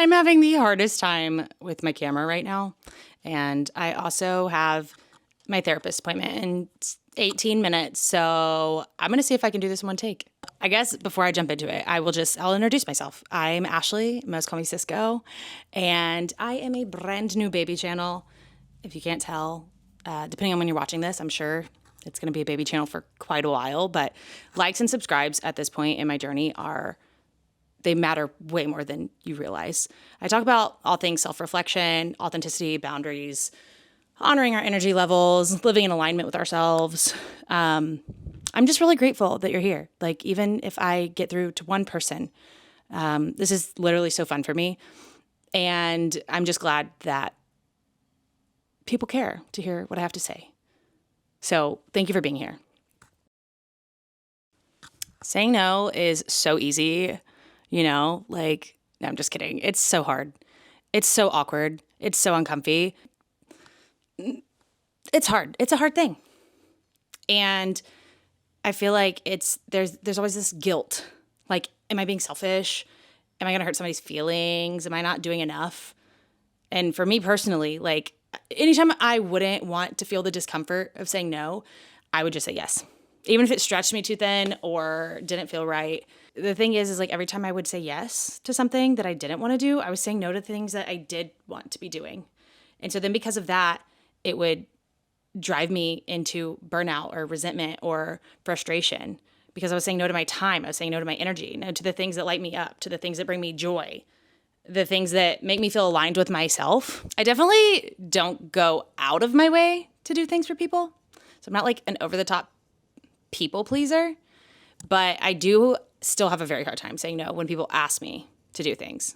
I'm having the hardest time with my camera right now. And I also have my therapist appointment in 18 minutes. So I'm going to see if I can do this in one take. I guess before I jump into it, I'll introduce myself. I'm Ashley, most call me Cisco, and I am a brand new baby channel. If you can't tell, depending on when you're watching this, I'm sure it's going to be a baby channel for quite a while, but likes and subscribes at this point in my journey they matter way more than you realize. I talk about all things self-reflection, authenticity, boundaries, honoring our energy levels, living in alignment with ourselves. I'm just really grateful that you're here. Like, even if I get through to one person, this is literally so fun for me. And I'm just glad that people care to hear what I have to say. So thank you for being here. Saying no is so easy, no, I'm just kidding. It's so hard. It's so awkward. It's so uncomfy. It's hard. It's a hard thing. And I feel like there's always this guilt. Like, am I being selfish? Am I going to hurt somebody's feelings? Am I not doing enough? And for me personally, anytime I wouldn't want to feel the discomfort of saying no, I would just say yes. Even if it stretched me too thin or didn't feel right. The thing is every time I would say yes to something that I didn't want to do, I was saying no to things that I did want to be doing. And so then because of that, it would drive me into burnout or resentment or frustration because I was saying no to my time. I was saying no to my energy, no to the things that light me up, to the things that bring me joy, the things that make me feel aligned with myself. I definitely don't go out of my way to do things for people. So I'm not like an over-the-top people pleaser, but I do still have a very hard time saying no when people ask me to do things.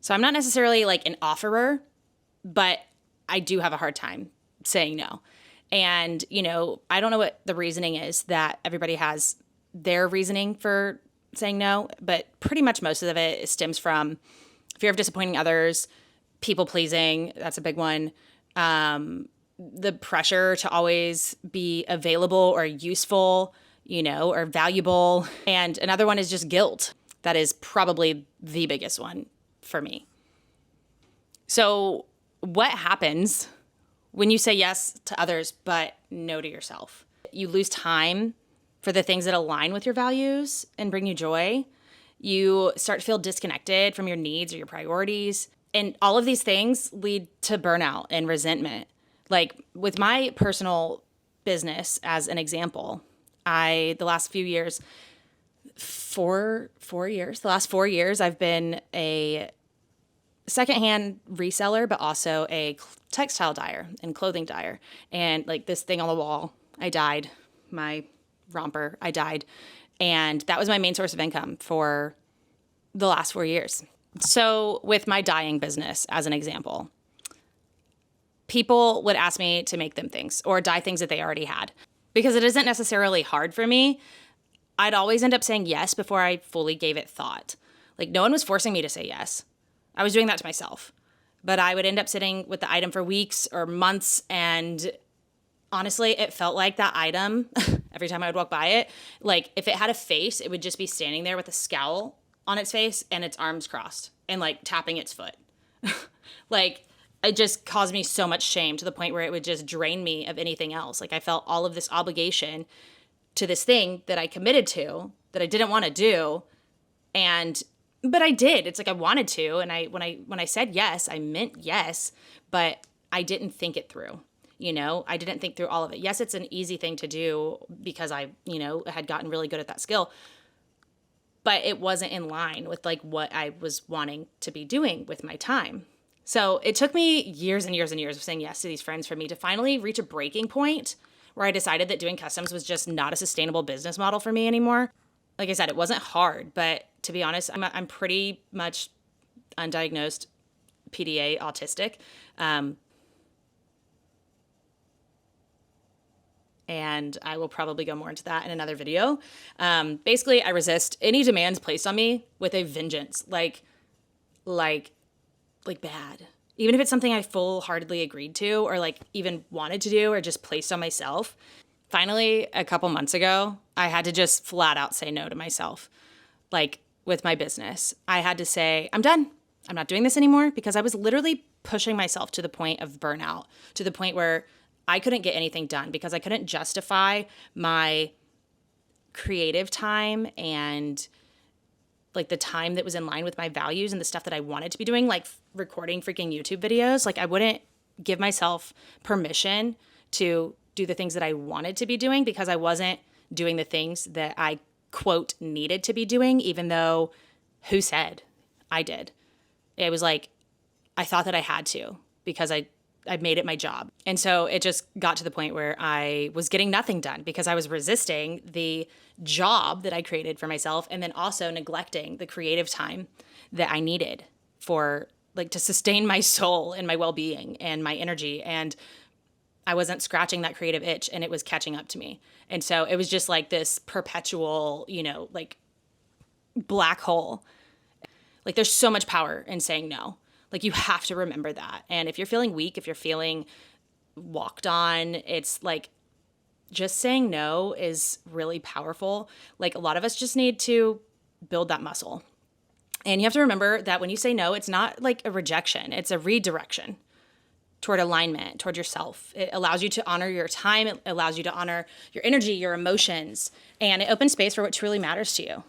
So I'm not necessarily like an offerer, but I do have a hard time saying no. And, I don't know what the reasoning is that everybody has their reasoning for saying no, but pretty much most of it stems from fear of disappointing others, people pleasing. That's a big one. The pressure to always be available or useful, or valuable. And another one is just guilt. That is probably the biggest one for me. So what happens when you say yes to others, but no to yourself? You lose time for the things that align with your values and bring you joy. You start to feel disconnected from your needs or your priorities. And all of these things lead to burnout and resentment. Like with my personal business as an example, the last 4 years, I've been a secondhand reseller, but also a textile dyer and clothing dyer. And like this thing on the wall, I dyed. My romper, I dyed. And that was my main source of income for the last 4 years. So with my dyeing business, as an example, people would ask me to make them things or dye things that they already had. Because it isn't necessarily hard for me, I'd always end up saying yes before I fully gave it thought. Like, no one was forcing me to say yes. I was doing that to myself. But I would end up sitting with the item for weeks or months, and honestly, it felt like that item, every time I would walk by it, like if it had a face, it would just be standing there with a scowl on its face and its arms crossed and like tapping its foot. It just caused me so much shame to the point where it would just drain me of anything else. Like I felt all of this obligation to this thing that I committed to that I didn't want to do. But I did. It's like I wanted to. And when I said yes, I meant yes, but I didn't think it through. I didn't think through all of it. Yes, it's an easy thing to do because I had gotten really good at that skill, but it wasn't in line with like what I was wanting to be doing with my time. So it took me years and years and years of saying yes to these friends for me to finally reach a breaking point where I decided that doing customs was just not a sustainable business model for me anymore. Like I said, it wasn't hard, but to be honest, I'm pretty much undiagnosed PDA autistic. And I will probably go more into that in another video. Basically, I resist any demands placed on me with a vengeance, like bad. Even if it's something I full-heartedly agreed to or like even wanted to do or just placed on myself. Finally, a couple months ago, I had to just flat out say no to myself. Like with my business, I had to say, I'm done. I'm not doing this anymore, because I was literally pushing myself to the point of burnout, to the point where I couldn't get anything done because I couldn't justify my creative time and like the time that was in line with my values and the stuff that I wanted to be doing, like recording freaking YouTube videos. Like I wouldn't give myself permission to do the things that I wanted to be doing because I wasn't doing the things that I quote needed to be doing, even though who said I did? It was like, I thought that I had to because I made it my job. And so it just got to the point where I was getting nothing done because I was resisting the job that I created for myself, and then also neglecting the creative time that I needed for like to sustain my soul and my well-being and my energy. And I wasn't scratching that creative itch, and it was catching up to me. And so it was just like this perpetual, like black hole. Like there's so much power in saying no. Like you have to remember that. And if you're feeling weak, if you're feeling walked on, it's like just saying no is really powerful. Like a lot of us just need to build that muscle. And you have to remember that when you say no, it's not like a rejection. It's a redirection toward alignment, toward yourself. It allows you to honor your time. It allows you to honor your energy, your emotions, and it opens space for what truly matters to you.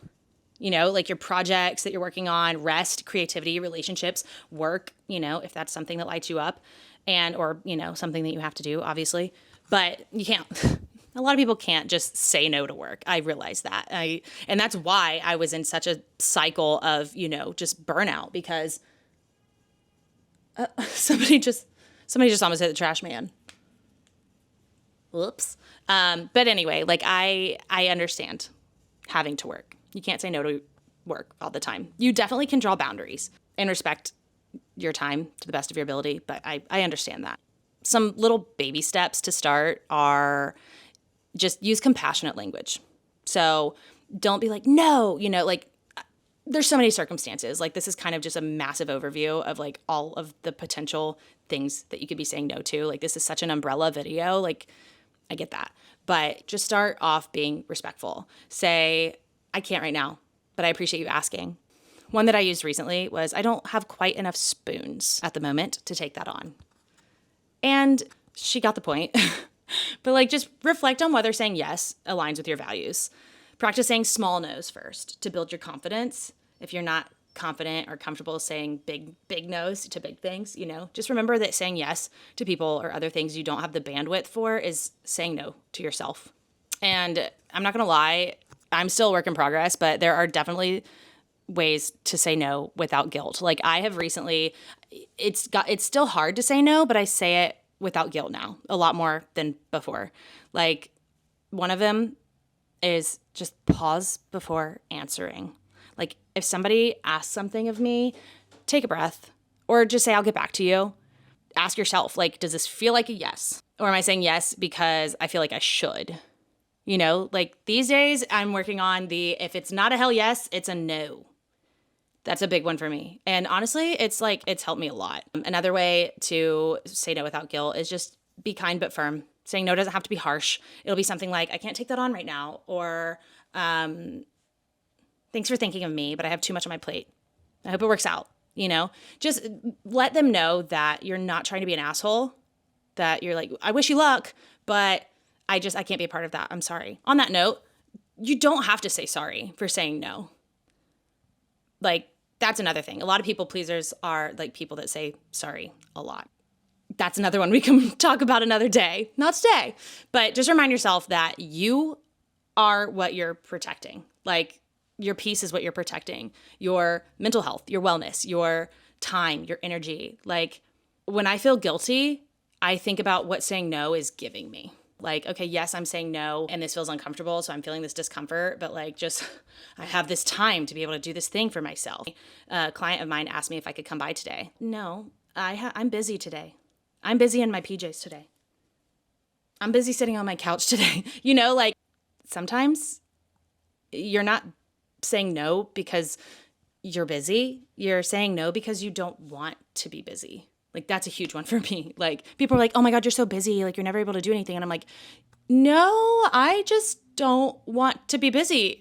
Like your projects that you're working on, rest, creativity, relationships, work, if that's something that lights you up or something that you have to do, obviously. But you can't, a lot of people can't just say no to work. I realize that. And that's why I was in such a cycle of, just burnout, because somebody just almost hit the trash man. Whoops. But anyway, like I understand having to work. You can't say no to work all the time. You definitely can draw boundaries and respect your time to the best of your ability, but I understand that. Some little baby steps to start are just use compassionate language. So don't be like, no, like there's so many circumstances. Like this is kind of just a massive overview of like all of the potential things that you could be saying no to. Like this is such an umbrella video. Like I get that, but just start off being respectful. Say, I can't right now, but I appreciate you asking. One that I used recently was, I don't have quite enough spoons at the moment to take that on. And she got the point. But like just reflect on whether saying yes aligns with your values. Practice saying small no's first to build your confidence. If you're not confident or comfortable saying big no's to big things, just remember that saying yes to people or other things you don't have the bandwidth for is saying no to yourself. And I'm not going to lie, I'm still a work in progress, but there are definitely ways to say no without guilt. Like I have recently, it's still hard to say no, but I say it without guilt now a lot more than before. Like one of them is just pause before answering. Like if somebody asks something of me, take a breath or just say, I'll get back to you. Ask yourself, like, does this feel like a yes? Or am I saying yes because I feel like I should? Like these days I'm working on if it's not a hell yes, it's a no. That's a big one for me. And honestly, it's helped me a lot. Another way to say no without guilt is just be kind but firm. Saying no doesn't have to be harsh. It'll be something like, I can't take that on right now. Or thanks for thinking of me, but I have too much on my plate. I hope it works out. Just let them know that you're not trying to be an asshole, that you're like, I wish you luck, but I can't be a part of that. I'm sorry. On that note, you don't have to say sorry for saying no. Like, that's another thing. A lot of people pleasers are like people that say sorry a lot. That's another one we can talk about another day. Not today. But just remind yourself that you are what you're protecting. Like, your peace is what you're protecting. Your mental health, your wellness, your time, your energy. Like, when I feel guilty, I think about what saying no is giving me. Like, okay, yes, I'm saying no, and this feels uncomfortable, so I'm feeling this discomfort, but like just, I have this time to be able to do this thing for myself. A client of mine asked me if I could come by today. No, I'm busy today. I'm busy in my PJs today. I'm busy sitting on my couch today. Like sometimes you're not saying no because you're busy. You're saying no because you don't want to be busy. Like, that's a huge one for me. Like, people are like, oh my God, you're so busy. Like, you're never able to do anything. And I'm like, no, I just don't want to be busy.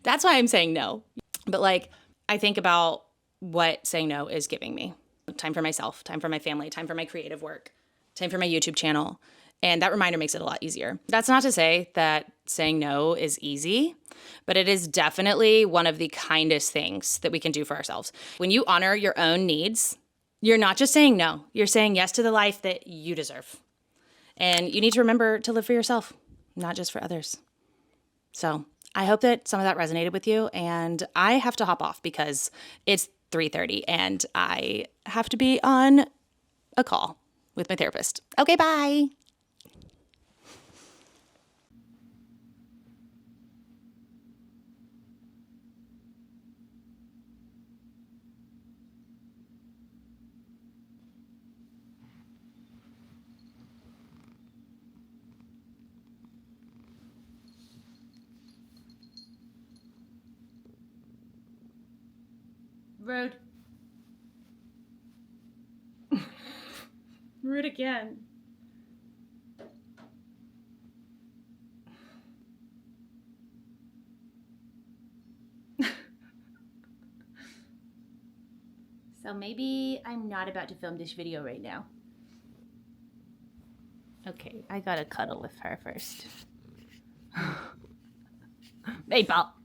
That's why I'm saying no. But like, I think about what saying no is giving me. Time for myself, time for my family, time for my creative work, time for my YouTube channel. And that reminder makes it a lot easier. That's not to say that saying no is easy, but it is definitely one of the kindest things that we can do for ourselves. When you honor your own needs, you're not just saying no, you're saying yes to the life that you deserve. And you need to remember to live for yourself, not just for others. So I hope that some of that resonated with you. And I have to hop off because it's 3:30 and I have to be on a call with my therapist. Okay, bye. Rude. Rude again. So maybe I'm not about to film this video right now. Okay, I gotta cuddle with her first. Hey, pal.